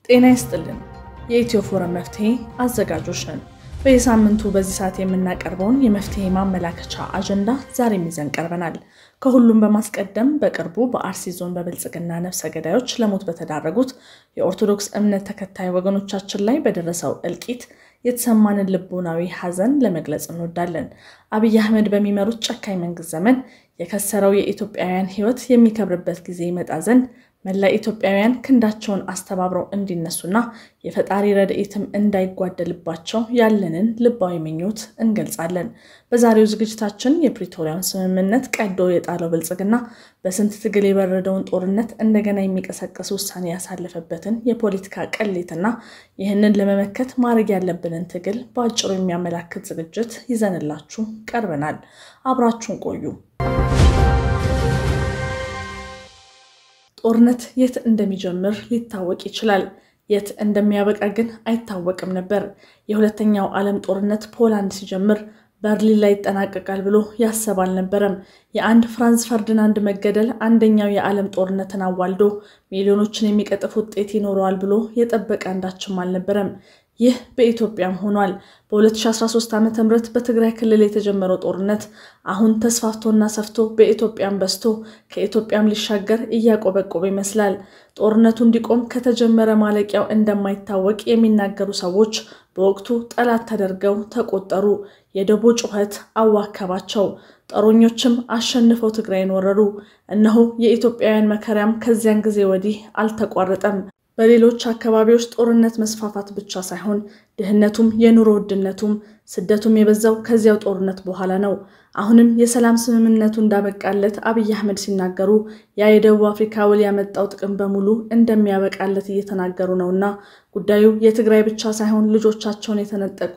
ጤና ይስጥልን የኢትዮ ፎረም መፍትሄ አዘጋጆች ነን። በየሳምንቱ በዚህ ሰዓት የምናቀርበውን የመፍትሄ ማመላከቻ አጀንዳ ዛሬ ይዘን ቀርበናል። ከሁሉም በማስቀደም በቅርቡ በአርሲ ዞን በብልጽግና ነፍሰ ገዳዮች ለሞት በተዳረጉት የኦርቶዶክስ እምነት ተከታይ ወገኖቻችን ላይ በደረሰው እልቂት የተሰማንን ልቦናዊ ሐዘን ለመግለጽ እንወዳለን። አብይ አህመድ በሚመሩት ጨካኝ መንግስት ዘመን የከሰረው የኢትዮጵያውያን ሕይወት የሚከብርበት ጊዜ ይመጣ ዘንድ መላ ኢትዮጵያውያን ክንዳቸውን አስተባብረው እንዲነሱና የፈጣሪ ረድኤትም እንዳይጓደልባቸው ያለንን ልባዊ ምኞት እንገልጻለን። በዛሬው ዝግጅታችን የፕሪቶሪያውን ስምምነት ቀዶ የጣለው ብልጽግና በስንት ትግል የበረደውን ጦርነት እንደገና የሚቀሰቅስ ውሳኔ ያሳለፈበትን የፖለቲካ ቅሌትና ይህንን ለመመከት ማድረግ ያለብንን ትግል በአጭሩ የሚያመላክት ዝግጅት ይዘንላችሁ ቀርበናል። አብራችሁን ቆዩ። ጦርነት የት እንደሚጀምር ሊታወቅ ይችላል። የት እንደሚያበቃ ግን አይታወቅም ነበር። የሁለተኛው ዓለም ጦርነት ፖላንድ ሲጀምር በርሊን ላይ ይጠናቀቃል ብሎ ያሰብ አልነበረም። የአንድ ፍራንስ ፈርዲናንድ መገደል አንደኛው የዓለም ጦርነትን አዋልዶ ሚሊዮኖችን የሚቀጥፍ ውጤት ይኖረዋል ብሎ የጠበቀ አንዳችም አልነበረም። ይህ በኢትዮጵያም ሆኗል። በ2013 ዓ.ም በትግራይ ክልል የተጀመረው ጦርነት አሁን ተስፋፍቶና ሰፍቶ በኢትዮጵያም በስቶ ከኢትዮጵያም ሊሻገር እያቆበቆበ ይመስላል። ጦርነቱ እንዲቆም ከተጀመረ ማለቂያው እንደማይታወቅ የሚናገሩ ሰዎች በወቅቱ ጠላት ተደርገው ተቆጠሩ። የደቦ ጩኸት አዋከባቸው። ጦረኞችም አሸንፈው ትግራይን ወረሩ። እነሆ የኢትዮጵያውያን መከራም ከዚያን ጊዜ ወዲህ አልተቋረጠም። በሌሎች አካባቢዎች ጦርነት መስፋፋት ብቻ ሳይሆን ድህነቱም የኑሮ ውድነቱም ስደቱም የበዛው ከዚያው ጦርነት በኋላ ነው። አሁንም የሰላም ስምምነቱ እንዳበቃለት አብይ አህመድ ሲናገሩ ያ የደቡብ አፍሪካ ውል ያመጣው ጥቅም በሙሉ እንደሚያበቃለት እየተናገሩ ነውና ጉዳዩ የትግራይ ብቻ ሳይሆን ልጆቻቸውን የተነጠቁ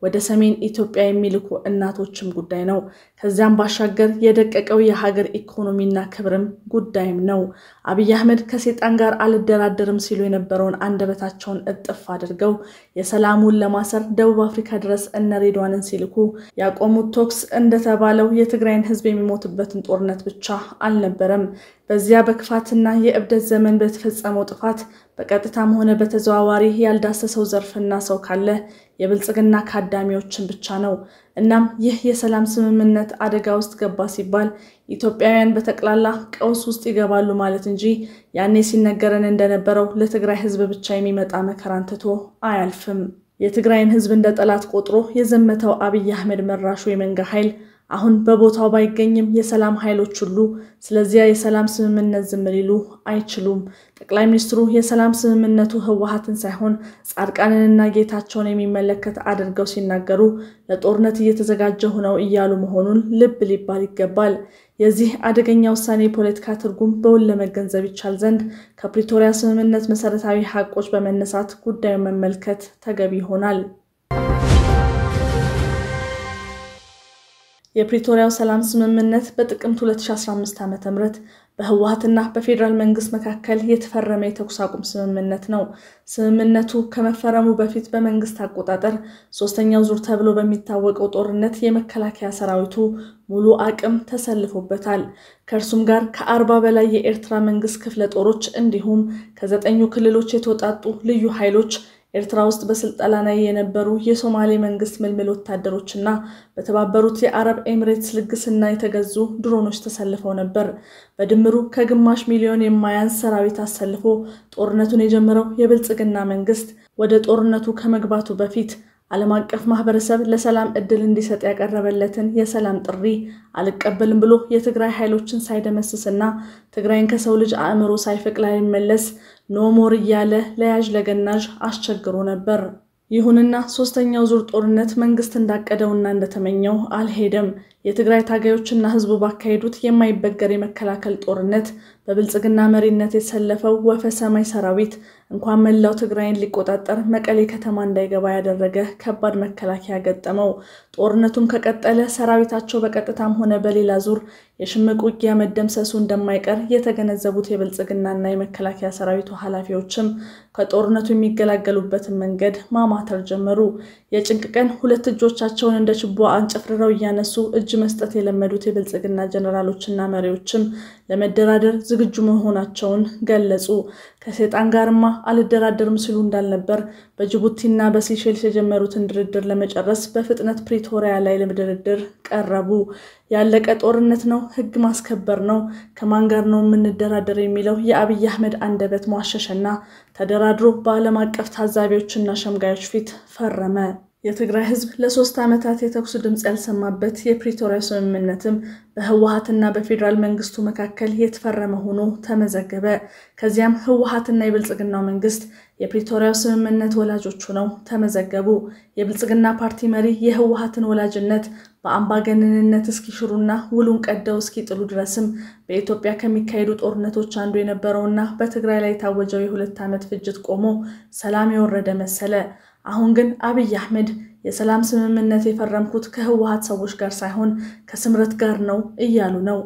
ወደ ሰሜን ኢትዮጵያ የሚልኩ እናቶችም ጉዳይ ነው። ከዛም ባሻገር የደቀቀው የሀገር ኢኮኖሚና ክብርም ጉዳይም ነው። አብይ አህመድ ከሰይጣን ጋር አልደራደርም ሲሉ የነበረውን አንደበታቸውን እጥፍ አድርገው የሰላሙን ለማሰር ደቡብ አፍሪካ ድረስ እነ ሬድዋንን ሲልኩ ያቆሙት ቶክስ እንደተባለው የትግራይን ሕዝብ የሚሞትበትን ጦርነት ብቻ አልነበረም። በዚያ በክፋትና የእብደት ዘመን በተፈጸመው ጥፋት በቀጥታም ሆነ በተዘዋዋሪ ያልዳሰሰው ዘርፍና ሰው ካለ የብልጽግና ካዳሚዎችን ብቻ ነው። እናም ይህ የሰላም ስምምነት አደጋ ውስጥ ገባ ሲባል ኢትዮጵያውያን በተቅላላ ቀውስ ውስጥ ይገባሉ ማለት እንጂ ያኔ ሲነገረን እንደነበረው ለትግራይ ሕዝብ ብቻ የሚመጣ መከራን ትቶ አያልፍም። የትግራይን ሕዝብ እንደ ጠላት ቆጥሮ የዘመተው አብይ አህመድ መራሹ የመንጋ ኃይል አሁን በቦታው ባይገኝም የሰላም ኃይሎች ሁሉ ስለዚያ የሰላም ስምምነት ዝም ሊሉ አይችሉም። ጠቅላይ ሚኒስትሩ የሰላም ስምምነቱ ህወሓትን ሳይሆን ጻድቃንንና ጌታቸውን የሚመለከት አድርገው ሲናገሩ ለጦርነት እየተዘጋጀው ነው እያሉ መሆኑን ልብ ሊባል ይገባል። የዚህ አደገኛ ውሳኔ ፖለቲካ ትርጉም በውል ለመገንዘብ ይቻል ዘንድ ከፕሪቶሪያ ስምምነት መሰረታዊ ሐቆች በመነሳት ጉዳዩን መመልከት ተገቢ ይሆናል። የፕሪቶሪያው ሰላም ስምምነት በጥቅምት 2015 ዓ.ም በህወሓትና በፌደራል መንግስት መካከል የተፈረመ የተኩስ አቁም ስምምነት ነው። ስምምነቱ ከመፈረሙ በፊት በመንግስት አቆጣጠር 3ኛው ዙር ተብሎ በሚታወቀው ጦርነት የመከላከያ ሰራዊቱ ሙሉ አቅም ተሰልፎበታል። ከእርሱም ጋር ከ40 በላይ የኤርትራ መንግስት ክፍለ ጦሮች እንዲሁም ከ9 ክልሎች የተወጣጡ ልዩ ኃይሎች ኤርትራ ውስጥ በስልጣን ላይ የነበሩ የሶማሌ መንግስት ምልምል ወታደሮችና በተባበሩት የአረብ ኤሚሬትስ ልግስና የተገዙ ድሮኖች ተሰልፈው ነበር። በድምሩ ከግማሽ ሚሊዮን የማያንስ ሰራዊት አሰልፎ ጦርነቱን የጀመረው የብልጽግና መንግስት ወደ ጦርነቱ ከመግባቱ በፊት ዓለም አቀፍ ማህበረሰብ ለሰላም እድል እንዲሰጥ ያቀረበለትን የሰላም ጥሪ አልቀበልም ብሎ የትግራይ ኃይሎችን ሳይደመስስና ትግራይን ከሰው ልጅ አእምሮ ሳይፈቅ ላይ መለስ ኖሞር ያለ ለያጅ ለገናጅ አስቸግሮ ነበር። ይሁንና 3ኛው ዙር ጦርነት መንግስት እንዳቀደውና እንደተመኘው አልሄደም። የትግራይ ታጋዮችና ህዝቡ ባካሄዱት የማይበገር የመከላከል ጦርነት በብልጽግና መሪነት የተሰለፈው ወፈ ሰማይ ሰራዊት እንኳን መላው ትግራይን ሊቆጣጠር መቀሌ ከተማ እንዳይገባ ያደረገ ከባድ መከላከያ ገጠመው። ጦርነቱም ከቀጠለ ሰራዊታቸው በቀጥታም ሆነ በሌላ ዙር የሽምቅ ውጊያ መደምሰሱ እንደማይቀር የተገነዘቡት የብልጽግናና የመከላከያ ሰራዊቱ ኃላፊዎችም ከጦርነቱ የሚገላገሉበትን መንገድ ማማተር ጀመሩ። የጭንቅ ቀን ሁለት እጆቻቸውን እንደ ችቦ አንጨፍርረው ያነሱ እጅ መስጠት የለመዱት የብልጽግና ጀነራሎችና መሪዎችም ለመደራደር ዝግጁ መሆናቸውን ገለጹ። ከሰይጣን ጋርማ አልደራደርም ሲሉ እንዳልነበር በጅቡቲና በሲሼልስ የጀመሩትን ድርድር ለመጨረስ በፍጥነት ፕሪቶሪያ ላይ ለድርድር ቀረቡ። ያለቀ ጦርነት ነው፣ ህግ ማስከበር ነው፣ ከማን ጋር ነው የምንደራደር የሚለው የአብይ አህመድ አንደበት ማሸሸና ተደራድሮ በዓለም አቀፍ ታዛቢዎችና ሸምጋዮች ፊት ፈረመ። የትግራይ ህዝብ ለ3 ዓመታት የተኩስ ድምጽ ያልሰማበት የፕሪቶሪያ ስምምነትም በህወሓትና በፌደራል መንግስቱ መካከል የተፈረመ ሆኖ ተመዘገበ። ከዚያም ህወሓትና የብልጽግናው መንግስት የፕሪቶሪያው ስምምነት ወላጆች ሆነው ተመዘገቡ። የብልጽግና ፓርቲ መሪ የህወሓትን ወላጅነት በአምባገነንነት እስኪሽሩና ውሉን ቀደው እስኪጥሉ ድረስም በኢትዮጵያ ከሚካሄዱ ጦርነቶች አንዱ የነበረውና በትግራይ ላይ ታወጀው የ2 ዓመት ፍጅት ቆሞ ሰላም የወረደ መሰለ። አሁን ግን አብይ አህመድ የሰላም ስምምነት የፈረምኩት ከህወሓት ሰዎች ጋር ሳይሆን ከስምረት ጋር ነው እያሉ ነው።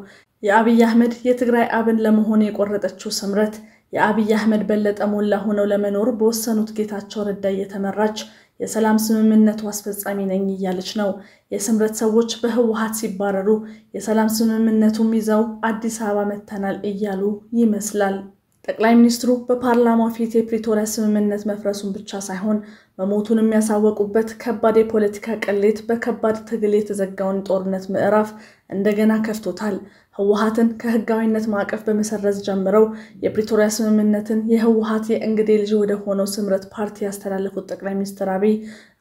የአብይ አህመድ የትግራይ አብን ለመሆን የቆረጠችው ስምረት የአብይ አህመድ በለጠ ሞላ ሆነው ለመኖር በወሰኑት ጌታቸው ረዳ እየተመራች የሰላም ስምምነቱ አስፈጻሚ ነኝ እያለች ነው። የስምረት ሰዎች በህወሓት ሲባረሩ የሰላም ስምምነቱን ይዘው አዲስ አበባ መተናል እያሉ ይመስላል። ጠቅላይ ሚኒስትሩ በፓርላማው ፊት የፕሪቶሪያ ስምምነት መፍረሱን ብቻ ሳይሆን መሞቱን የሚያሳወቁበት ከባድ የፖለቲካ ቅሌት በከባድ ትግል የተዘጋውን ጦርነት ምዕራፍ እንደገና ከፍቶታል። ህወሓትን ከህጋዊነት ማዕቀፍ በመሰረዝ ጀምረው የፕሪቶሪያ ስምምነትን የህወሓት የእንግዴ ልጅ ወደ ሆነው ስምረት ፓርቲ ያስተላለፉት ጠቅላይ ሚኒስትር አብይ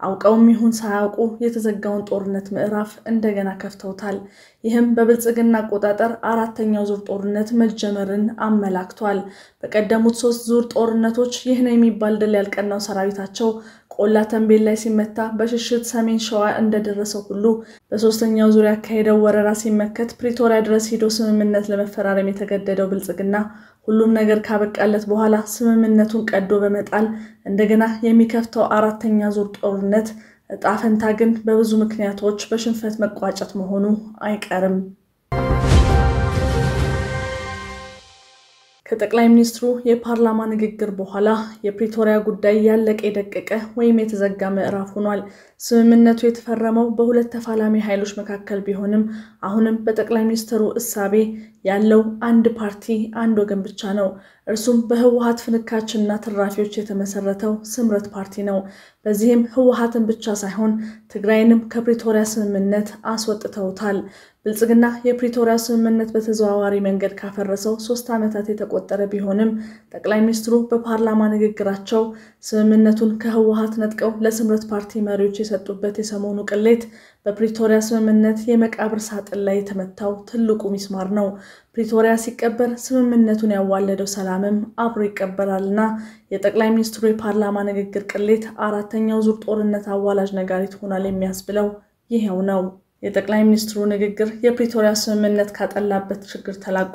አውቀውም ይሁን ሳያውቁ የተዘጋውን ጦርነት ምዕራፍ እንደገና ከፍተውታል። ይህም በብልጽግና አቆጣጠር 4ኛው ዙር ጦርነት መጀመርን አመላክቷል። በቀደሙት 3 ዙር ጦርነቶች ይህ ነው የሚባል ድል ያልቀናው ሰራዊታቸው ቆላ ተንቤል ላይ ሲመታ በሽሽት ሰሜን ሸዋ እንደደረሰው ሁሉ በሶስተኛው ዙር ያካሄደው ወረራ ሲመከት ፕሪቶሪያ ድረስ ሄዶ ስምምነት ለመፈራረም የተገደደው ብልጽግና ሁሉም ነገር ካበቃለት በኋላ ስምምነቱን ቀዶ በመጣል እንደገና የሚከፍተው 4ኛ ዙር ጦርነት ዕጣ ፈንታ ግን በብዙ ምክንያቶች በሽንፈት መቋጨት መሆኑ አይቀርም። ከጠቅላይ ሚኒስትሩ የፓርላማ ንግግር በኋላ የፕሪቶሪያ ጉዳይ ያለቀ የደቀቀ ወይም የተዘጋ ምዕራፍ ሆኗል። ስምምነቱ የተፈረመው በሁለት ተፋላሚ ኃይሎች መካከል ቢሆንም አሁንም በጠቅላይ ሚኒስትሩ እሳቤ ያለው አንድ ፓርቲ አንድ ወገን ብቻ ነው። እርሱም በህወሓት ፍንካችና ትራፊዎች የተመሰረተው ስምረት ፓርቲ ነው። በዚህም ህወሓትን ብቻ ሳይሆን ትግራይንም ከፕሪቶሪያ ስምምነት አስወጥተውታል። ብልጽግና የፕሪቶሪያ ስምምነት በተዘዋዋሪ መንገድ ካፈረሰው 3 ዓመታት የተቆጠረ ቢሆንም ጠቅላይ ሚኒስትሩ በፓርላማ ንግግራቸው ስምምነቱን ከህወሓት ነጥቀው ለስምረት ፓርቲ መሪዎች የሰጡበት የሰሞኑ ቅሌት በፕሪቶሪያ ስምምነት የመቃብር ሳጥን ላይ የተመታው ትልቁ ሚስማር ነው። ፕሪቶሪያ ሲቀበር ስምምነቱን ያዋለደው ሰላምም አብሮ ይቀበራልና የጠቅላይ ሚኒስትሩ የፓርላማ ንግግር ቅሌት 4ኛው ዙር ጦርነት አዋላጅ ነጋሪት ሆኗል የሚያስብለው ይሄው ነው። የጠቅላይ ሚኒስትሩ ንግግር የፕሪቶሪያ ስምምነት ካጠላበት ችግር ተላቆ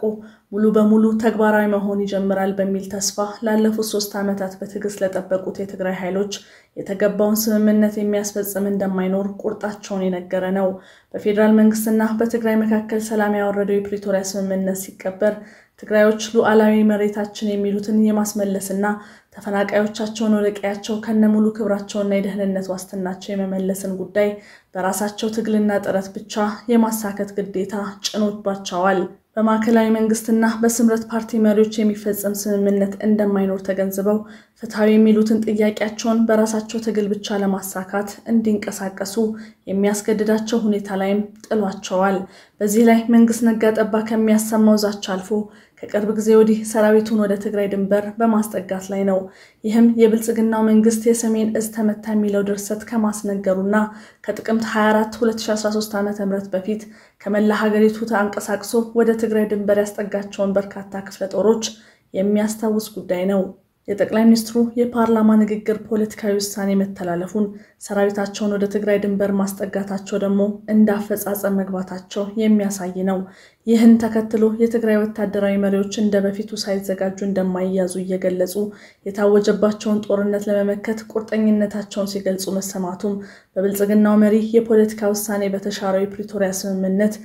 ሙሉ በሙሉ ተግባራዊ መሆን ይጀምራል በሚል ተስፋ ላለፉት 3 ዓመታት በትግስት ለተጠበቁት የትግራይ ኃይሎች የተገባውን ስምምነት የሚያስፈጽም እንደማይኖር ቁርጣቸውን የነገረ ነው። በፌደራል መንግስትና በትግራይ መካከል ሰላም ያወረደው የፕሪቶሪያ ስምምነት ሲቀበር ትግራዮች ሉዓላዊ መሬታችን የሚሉትን የማስመለስና ተፈናቃዮቻቸውን ወደ ቀያቸው ከነሙሉ ክብራቸውና የደህንነት ዋስትናቸው የመመለስን ጉዳይ በራሳቸው ትግልና ጥረት ብቻ የማሳካት ግዴታ ጭኖባቸዋል። በማዕከላዊ መንግስትና በስምረት ፓርቲ መሪዎች የሚፈጸም ስምምነት እንደማይኖር ተገንዝበው ፍትሃዊ የሚሉትን ጥያቄያቸውን በራሳቸው ትግል ብቻ ለማሳካት እንዲንቀሳቀሱ የሚያስገድዳቸው ሁኔታ ላይም ጥሏቸዋል። በዚህ ላይ መንግስት ነጋጠባ ከሚያሰማው ዛቻ አልፎ ከቅርብ ጊዜ ወዲህ ሰራዊቱን ወደ ትግራይ ድንበር በማስጠጋት ላይ ነው። ይህም የብልጽግናው መንግስት የሰሜን እዝ ተመታ የሚለው ድርሰት ከማስነገሩና ከጥቅምት 24 2013 ዓ.ም በፊት ከመላ ሀገሪቱ ተንቀሳቅሶ ወደ ትግራይ ድንበር ያስጠጋቸውን በርካታ ክፍለ ጦሮች የሚያስታውስ ጉዳይ ነው። የጠቅላይ ሚኒስትሩ የፓርላማ ንግግር ፖለቲካዊ ውሳኔ መተላለፉን ሰራዊታቸውን ወደ ትግራይ ድንበር ማስጠጋታቸው ደግሞ እንዳፈጻጸም መግባታቸው የሚያሳይ ነው። ይህን ተከትሎ የትግራይ ወታደራዊ መሪዎች እንደበፊቱ ሳይዘጋጁ እንደማይያዙ እየገለጹ የታወጀባቸውን ጦርነት ለመመከት ቁርጠኝነታቸውን ሲገልጹ መሰማቱም በብልጽግናው መሪ የፖለቲካ ውሳኔ በተሻረው የፕሪቶሪያ ስምምነት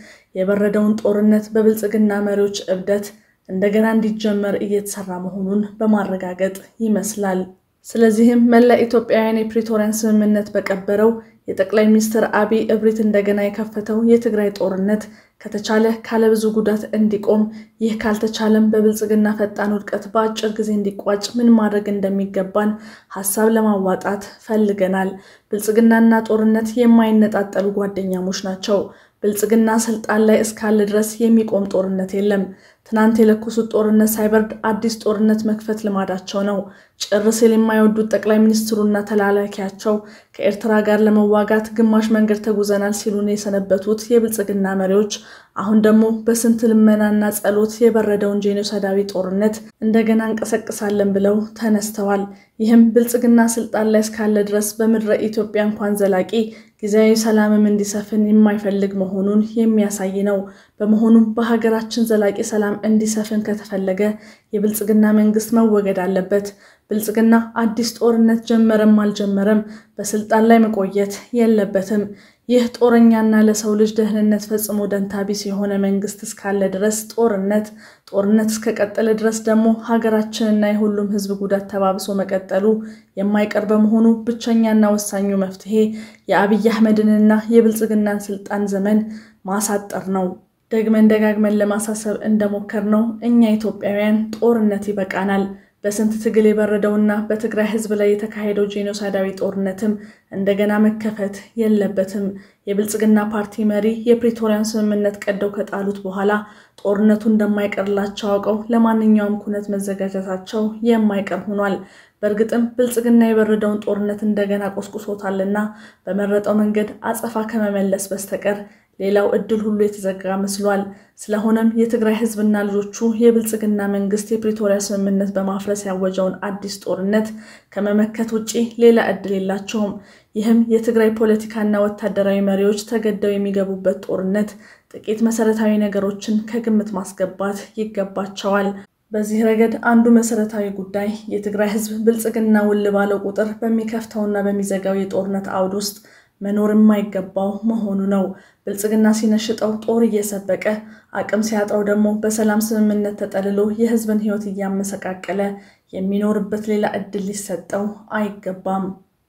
የበረደውን ጦርነት በብልጽግና መሪዎች እብደት እንደገና እንዲጀመር እየተሰራ መሆኑን በማረጋገጥ ይመስላል። ስለዚህም መላ ኢትዮጵያውያን የፕሪቶሪያን ስምምነት በቀበረው የጠቅላይ ሚኒስትር አብይ እብሪት እንደገና የከፈተው የትግራይ ጦርነት ከተቻለ ካለብዙ ጉዳት እንዲቆም ይህ ካልተቻለም በብልጽግና ፈጣን ውድቀት በአጭር ጊዜ እንዲቋጭ ምን ማድረግ እንደሚገባን ሐሳብ ለማዋጣት ፈልገናል። ብልጽግናና ጦርነት የማይነጣጠሉ ጓደኛሞች ናቸው። ብልጽግና ስልጣን ላይ እስካለ ድረስ የሚቆም ጦርነት የለም። ትናንት የለኩሱት ጦርነት ሳይበርድ አዲስ ጦርነት መክፈት ልማዳቸው ነው። ጭር ሲል የማይወዱት ጠቅላይ ሚኒስትሩና ተላላኪያቸው ከኤርትራ ጋር ለመዋጋት ግማሽ መንገድ ተጉዘናል ሲሉን የሰነበቱት የብልጽግና መሪዎች አሁን ደግሞ በስንት ልመናና ጸሎት የበረደውን ጄኖሳይዳዊ ጦርነት እንደገና እንቀሰቅሳለን ብለው ተነስተዋል። ይህም ብልጽግና ስልጣን ላይ እስካለ ድረስ በምድረ ኢትዮጵያ እንኳን ዘላቂ ጊዜያዊ ሰላምም እንዲሰፍን የማይፈልግ መሆኑን የሚያሳይ ነው። በመሆኑም በሀገራችን ዘላቂ ሰላም እንዲሰፍን ከተፈለገ የብልጽግና መንግስት መወገድ አለበት። ብልጽግና አዲስ ጦርነት ጀመረም አልጀመረም በስልጣን ላይ መቆየት የለበትም። ይህ ጦረኛና ለሰው ልጅ ደህንነት ፈጽሞ ደንታቢስ የሆነ መንግስት እስካለ ድረስ ጦርነት እስከቀጠለ ድረስ ደግሞ ሀገራችንና የሁሉም ህዝብ ጉዳት ተባብሶ መቀጠሉ የማይቀር በመሆኑ ብቸኛና ወሳኙ መፍትሄ የአብይ አህመድንና የብልጽግናን ስልጣን ዘመን ማሳጠር ነው። ደጋግመን ለማሳሰብ እንደሞከርነው እኛ ኢትዮጵያውያን ጦርነት ይበቃናል። በስንት ትግል የበረደውና በትግራይ ህዝብ ላይ የተካሄደው ጄኖሳይዳዊ ጦርነትም እንደገና መከፈት የለበትም። የብልጽግና ፓርቲ መሪ የፕሪቶሪያን ስምምነት ቀደው ከጣሉት በኋላ ጦርነቱ እንደማይቀርላቸው አውቀው ለማንኛውም ኩነት መዘጋጀታቸው የማይቀር ሆኗል። በእርግጥም ብልጽግና የበረደውን ጦርነት እንደገና ቆስቁሶታልና በመረጠው መንገድ አጸፋ ከመመለስ በስተቀር ሌላው እድል ሁሉ የተዘጋ መስሏል። ስለሆነም የትግራይ ህዝብና ልጆቹ የብልጽግና መንግስት የፕሪቶሪያ ስምምነት በማፍረስ ያወጀውን አዲስ ጦርነት ከመመከት ውጪ ሌላ እድል የላቸውም። ይህም የትግራይ ፖለቲካና ወታደራዊ መሪዎች ተገደው የሚገቡበት ጦርነት ጥቂት መሰረታዊ ነገሮችን ከግምት ማስገባት ይገባቸዋል። በዚህ ረገድ አንዱ መሰረታዊ ጉዳይ የትግራይ ህዝብ ብልጽግና ውል ባለው ቁጥር በሚከፍተውና በሚዘጋው የጦርነት አውድ ውስጥ መኖር የማይገባው መሆኑ ነው። ብልጽግና ሲነሽጠው ጦር እየሰበቀ አቅም ሲያጣው ደግሞ በሰላም ስምምነት ተጠልሎ የህዝብን ህይወት እያመሰቃቀለ የሚኖርበት ሌላ እድል ሊሰጠው አይገባም።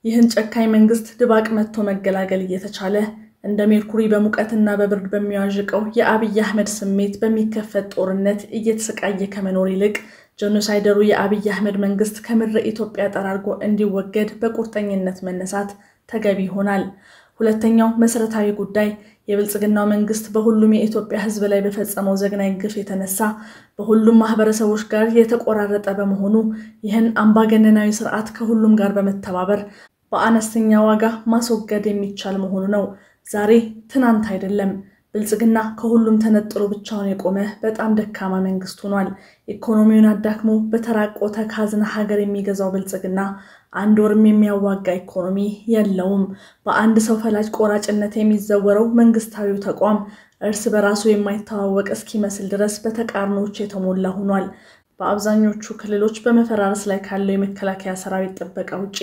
ይህን ጨካኝ መንግስት ድባቅ መጥቶ መገላገል እየተቻለ እንደ ሜርኩሪ በሙቀትና በብርድ በሚያዋዥቀው የአብይ አህመድ ስሜት በሚከፈት ጦርነት እየተሰቃየ ከመኖር ይልቅ ጄኖሳይደሩ የአብይ አህመድ መንግስት ከምድረ ኢትዮጵያ ጠራርጎ እንዲወገድ በቁርጠኝነት መነሳት ተገቢ ይሆናል። ሁለተኛው መሰረታዊ ጉዳይ የብልጽግናው መንግስት በሁሉም የኢትዮጵያ ህዝብ ላይ በፈጸመው ዘግናኝ ግፍ የተነሳ በሁሉም ማህበረሰቦች ጋር የተቆራረጠ በመሆኑ ይህን አምባገነናዊ ስርዓት ከሁሉም ጋር በመተባበር በአነስተኛ ዋጋ ማስወገድ የሚቻል መሆኑ ነው። ዛሬ ትናንት አይደለም። ብልጽግና ከሁሉም ተነጥሎ ብቻውን የቆመ በጣም ደካማ መንግስት ሆኗል። ኢኮኖሚውን አዳክሞ በተራቆተ ካዝና ሀገር የሚገዛው ብልጽግና አንድ ወርም የሚያዋጋ ኢኮኖሚ የለውም። በአንድ ሰው ፈላጭ ቆራጭነት የሚዘወረው መንግስታዊው ተቋም እርስ በራሱ የማይተዋወቅ እስኪመስል ድረስ በተቃርኖች የተሞላ ሆኗል። በአብዛኞቹ ክልሎች በመፈራረስ ላይ ካለው የመከላከያ ሰራዊት ጥበቃ ውጪ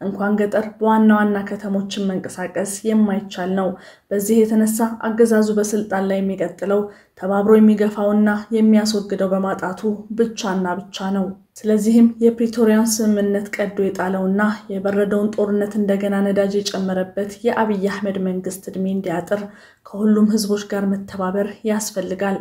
እንኳን ገጠር በዋና ከተሞችን መንቀሳቀስ የማይቻል ነው። በዚህ የተነሳ አገዛዙ በስልጣን ላይ የሚቀጥለው ተባብሮ የሚገፋውና የሚያስወግደው በማጣቱ ብቻና ብቻ ነው። ስለዚህም የፕሪቶሪያን ስምምነት ቀዶ የጣለውና የበረደውን ጦርነት እንደገና ነዳጅ የጨመረበት የአብይ አህመድ መንግስት እድሜ እንዲያጥር ከሁሉም ህዝቦች ጋር መተባበር ያስፈልጋል።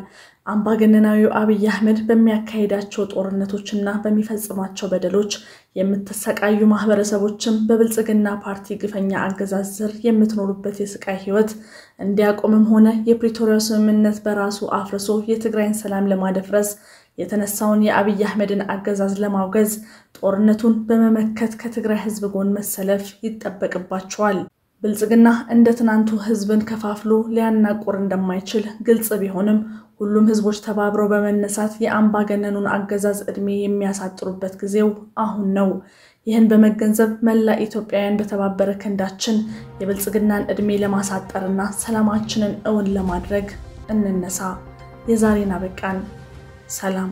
አምባገነናዊው አብይ አህመድ በሚያካሂዳቸው ጦርነቶችና በሚፈጽማቸው በደሎች የምትሰቃዩ ማህበረሰቦችም በብልጽግና ፓርቲ ግፈኛ አገዛዝ ስር የምትኖሩበት የስቃይ ህይወት እንዲያቆምም ሆነ የፕሪቶሪያው ስምምነት በራሱ አፍርሶ የትግራይን ሰላም ለማደፍረስ የተነሳውን የአብይ አህመድን አገዛዝ ለማውገዝ ጦርነቱን በመመከት ከትግራይ ህዝብ ጎን መሰለፍ ይጠበቅባቸዋል። ብልጽግና እንደ ትናንቱ ህዝብን ከፋፍሎ ሊያናቆር እንደማይችል ግልጽ ቢሆንም ሁሉም ህዝቦች ተባብረው በመነሳት የአምባገነኑን አገዛዝ እድሜ የሚያሳጥሩበት ጊዜው አሁን ነው። ይህን በመገንዘብ መላ ኢትዮጵያውያን በተባበረ ክንዳችን የብልጽግናን እድሜ ለማሳጠርና ሰላማችንን እውን ለማድረግ እንነሳ። የዛሬን አበቃን። ሰላም።